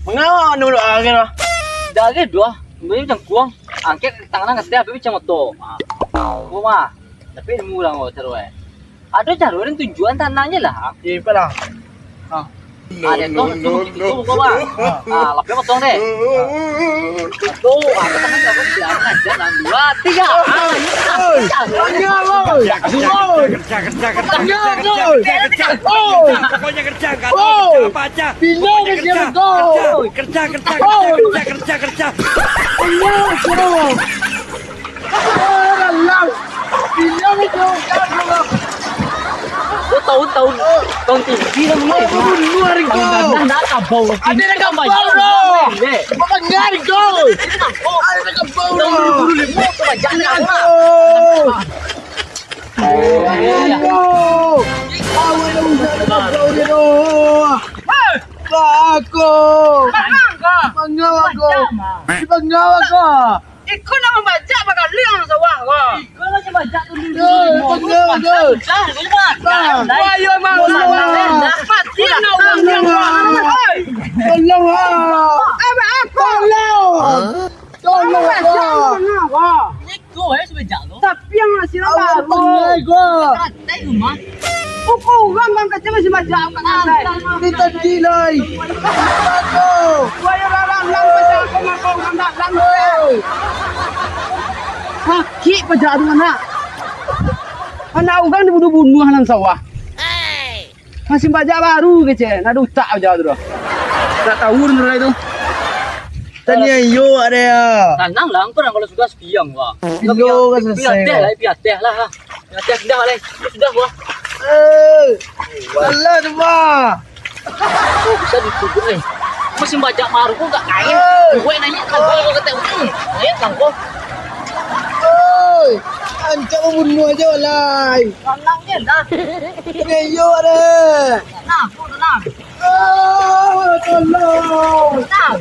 Mengapa dulu akhir lah? Dagi dua, beli macam kuang, angkat tangan ngasih apa macam itu. Gua mah, tapi murah nggak terus. Ada jarurin tujuan tanahnya lah. Iya lah. Ada tuh, gua mah. Lapnya potong deh. Tuh, ada tangan berapa? Bilang aja, 2, 3. Tahun tinggi lah Luar itu. Nah, kabau. Ada yang kabau loh. Bapak ngari kau. Ada yang kabau loh. Ikut nak membaca bakal liang sawah kau. Kau macam baca tu dulu. Ayo mau mati nak ulang yang Kau sebaca tu. tapi yang masih baru. Katai rumah. Kau orang kecil masih baca kat atas. Kita gilai. Wahai orang baca kau nak Kaki pada mana? Anak orang dibunuh-bunuh dalam sawah. Masih baca baru kecil. Nak utak aja tu. Tak tahu dulu itu. Tanya yo ada ya. Tanang lah, kau kalau sudah sekian wah. Kilo kan selesai. Piateh lah. Piateh sudah lah. Sudah wah. Salah tu mah. Bisa ditutup ni. Mesin bajak maru kau tak kain. Gue nanya kan kau kata, ayat kan kau. Ancak membunuh aja lah. Tanangnya dah. Tanya yo ada. Tenang. Tolong. Tenang.